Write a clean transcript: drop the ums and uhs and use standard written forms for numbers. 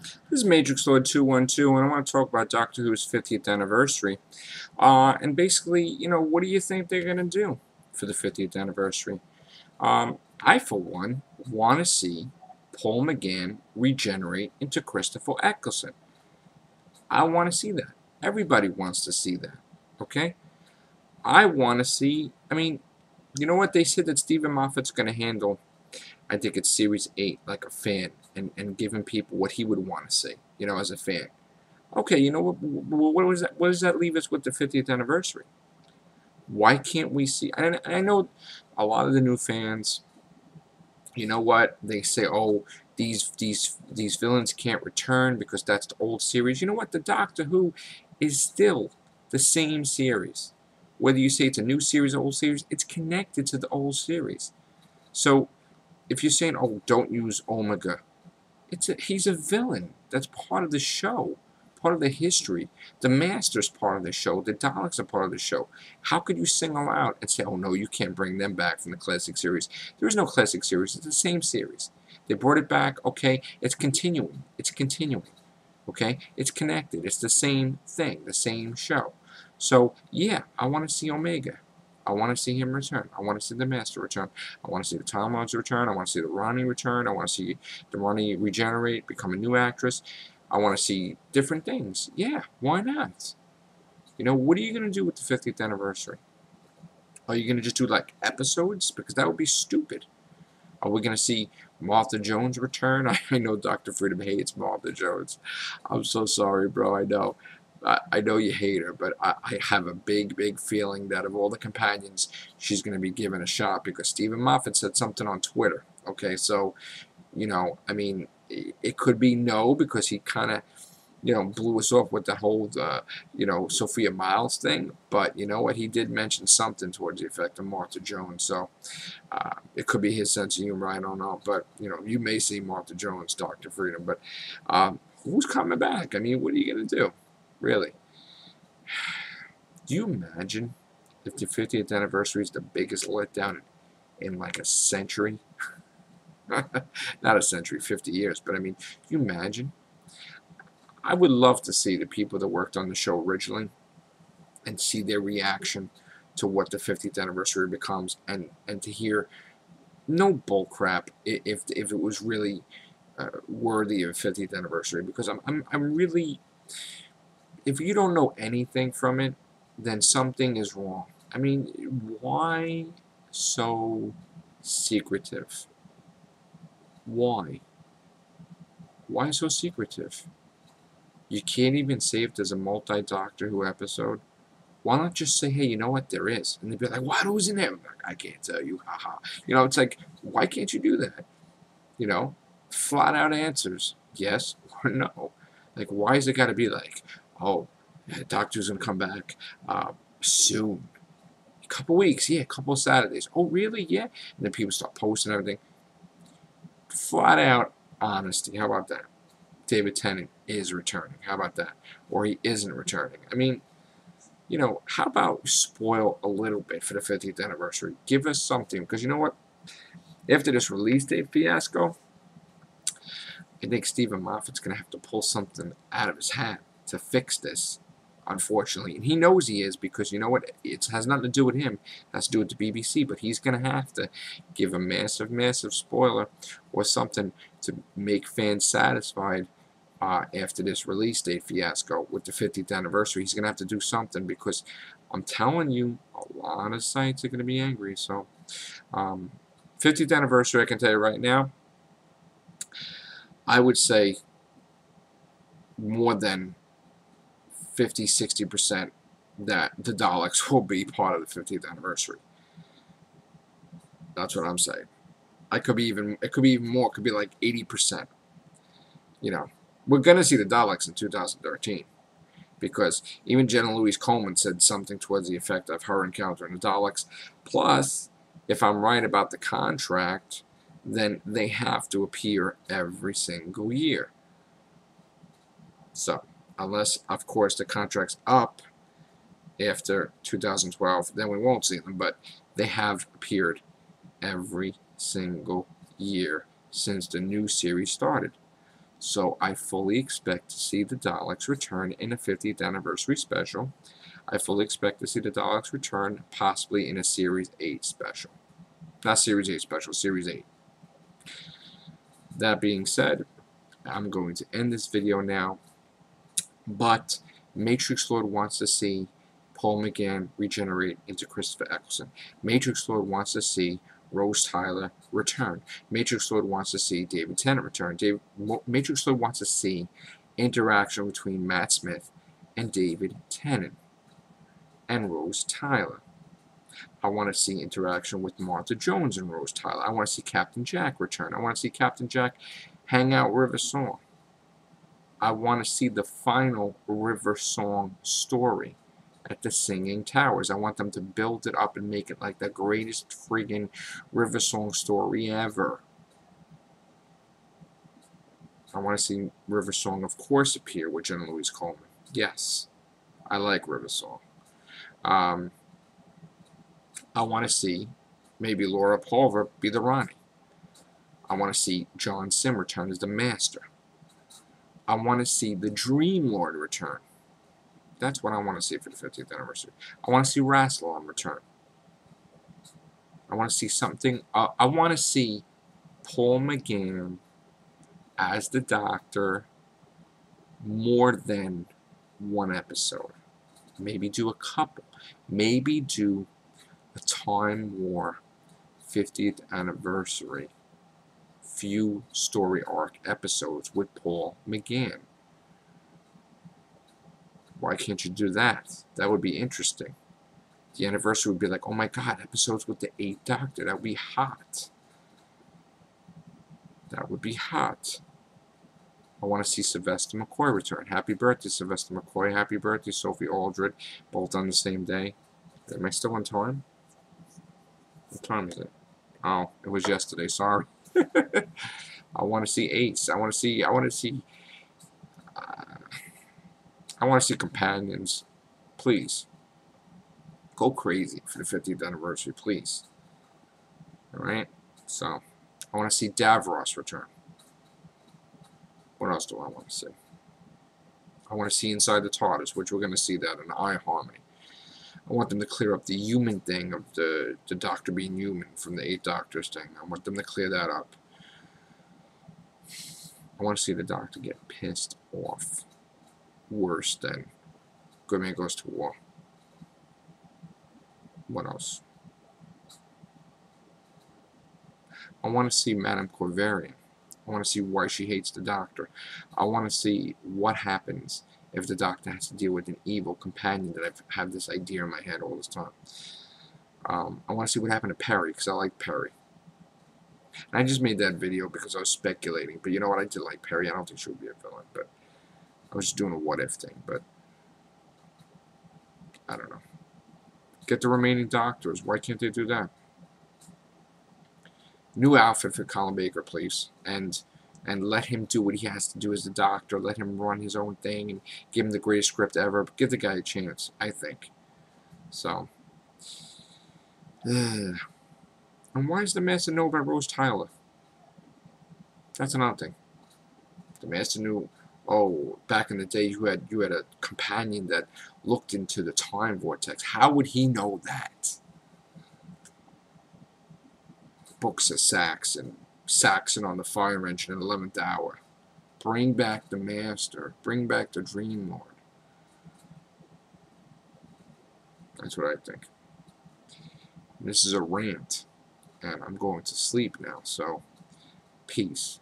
This is Matrix Lord 212, and I want to talk about Doctor Who's 50th anniversary. And basically, what do you think they're going to do for the 50th anniversary? I, for one, want to see Paul McGann regenerate into Christopher Eccleston. I want to see that. Everybody wants to see that. Okay? I want to see, you know what? They said that Stephen Moffat's going to handle, I think it's Series 8, like a fan, and giving people what he would want to see, as a fan. Okay, what does that leave us with the 50th anniversary? Why can't we see? I know a lot of the new fans. You know what they say? Oh, these villains can't return because that's the old series. You know what? The Doctor Who is still the same series. Whether you say it's a new series or old series, it's connected to the old series. So if you're saying, oh, don't use Omega, he's a villain. That's part of the show, part of the history. The Master's part of the show. The Daleks are part of the show. How could you single out and say, oh no, you can't bring them back from the classic series? There is no classic series. It's the same series. They brought it back. Okay, it's continuing. It's continuing. Okay, it's connected. It's the same thing, the same show. So yeah, I want to see Omega. I want to see him return. I want to see the Master return. I want to see the Time Lords return. I want to see the Ronnie return. I want to see the Ronnie regenerate, become a new actress. I want to see different things. Yeah, why not? What are you going to do with the 50th anniversary? Are you going to just do like episodes? Because that would be stupid. Are we going to see Martha Jones return? I know Dr. Freedom hates Martha Jones. I'm so sorry, bro. I know. I know you hate her, but I have a big, big feeling that of all the companions, she's going to be given a shot because Stephen Moffat said something on Twitter. Okay, so, it could be no because he kind of, blew us off with the whole, Sophia Miles thing. But you know what? He did mention something towards the effect of Martha Jones. So it could be his sense of humor. I don't know. But, you may see Martha Jones, Dr. Freedom. But who's coming back? What are you going to do? Really? Do you imagine if the 50th anniversary is the biggest letdown in like a century? Not a century, 50 years. But do you imagine? I would love to see the people that worked on the show originally and see their reaction to what the 50th anniversary becomes and to hear no bull crap if it was really worthy of 50th anniversary, because I'm really, if you don't know anything from it, then something is wrong. Why so secretive? Why? Why so secretive? You can't even say if there's a multi-Doctor Who episode. Why not just say, hey, you know what, there is? And they'd be like, what, who's in there? Like, I can't tell you, haha. It's like, why can't you do that? Flat out answers, yes or no. Like, why is it got to be like, oh, Doctor's going to come back soon. A couple weeks, yeah, a couple of Saturdays. Oh, really? Yeah. And then people start posting everything. Flat out honesty. How about that? David Tennant is returning. How about that? Or he isn't returning. How about spoil a little bit for the 50th anniversary? Give us something. Because you know what? After this release date fiasco, I think Stephen Moffat's going to have to pull something out of his hat to fix this, unfortunately. And he knows he is, because you know what? It has nothing to do with him. It has to do with the BBC. But he's going to have to give a massive, massive spoiler or something to make fans satisfied after this release date fiasco with the 50th anniversary. He's going to have to do something, because I'm telling you, a lot of sites are going to be angry. So, 50th anniversary, I can tell you right now, I would say more than 50-60% that the Daleks will be part of the 50th anniversary. That's what I'm saying. It could be even more. It could be like 80%. We're going to see the Daleks in 2013, because even Jenna Louise Coleman said something towards the effect of her encountering the Daleks. Plus, if I'm right about the contract, then they have to appear every single year. So, unless, of course, the contract's up after 2012, then we won't see them. But they have appeared every single year since the new series started. So I fully expect to see the Daleks return in a 50th anniversary special. I fully expect to see the Daleks return possibly in a Series 8 special. Not Series 8 special, Series 8. That being said, I'm going to end this video now, but Matrix Lord wants to see Paul McGann regenerate into Christopher Eccleston. Matrix Lord wants to see Rose Tyler return. Matrix Lord wants to see David Tennant return. Matrix Lord wants to see interaction between Matt Smith and David Tennant and Rose Tyler. I want to see interaction with Martha Jones and Rose Tyler. I want to see Captain Jack return. I want to see Captain Jack hang out River Song. I want to see the final River Song story at the Singing Towers. I want them to build it up and make it like the greatest friggin' River Song story ever. I want to see River Song, of course, appear with Jenna Louise Coleman. Yes, I like River Song. I want to see maybe Laura Pulver be the Ronnie. I want to see John Sim return as the Master. I want to see the Dream Lord return. That's what I want to see for the 50th anniversary. I want to see Rassilon return. I want to see something. I want to see Paul McGann as the Doctor more than one episode. Maybe do a couple. Maybe do a Time War 50th anniversary few story arc episodes with Paul McGann. Why can't you do that? That would be interesting. The anniversary would be like, oh my god, episodes with the 8th Doctor. That would be hot. That would be hot. I want to see Sylvester McCoy return. Happy birthday, Sylvester McCoy. Happy birthday, Sophie Aldred. Both on the same day. Am I still on time? What time is it? Oh, it was yesterday. Sorry. I want to see Ace. I want to see companions. Please. Go crazy for the 50th anniversary, please. Alright? So, I want to see Davros return. What else do I want to see? I want to see Inside the TARDIS, which we're going to see that in iHarmony. I want them to clear up the human thing of the Doctor being human from the 8 Doctors thing. I want them to clear that up. I want to see the Doctor get pissed off. Worse than Good Man Goes to War. What else? I want to see Madame Corvarian. I want to see why she hates the Doctor. I want to see what happens if the Doctor has to deal with an evil companion that I've had this idea in my head all this time. I want to see what happened to Perry, because I like Perry. And I just made that video because I was speculating, but you know what, I did like Perry. I don't think she would be a villain, but I was just doing a what-if thing, but I don't know. Get the remaining Doctors. Why can't they do that? New outfit for Colin Baker, please, and let him do what he has to do as the Doctor. Let him run his own thing and give him the greatest script ever. Give the guy a chance, I think. So, and why does the Master know about Rose Tyler? That's another thing. The Master knew. Oh, back in the day, you had a companion that looked into the time vortex. How would he know that? Books of Saxon on the fire engine at 11th hour. Bring back the Master. Bring back the Dream Lord. That's what I think. This is a rant, and I'm going to sleep now, so peace.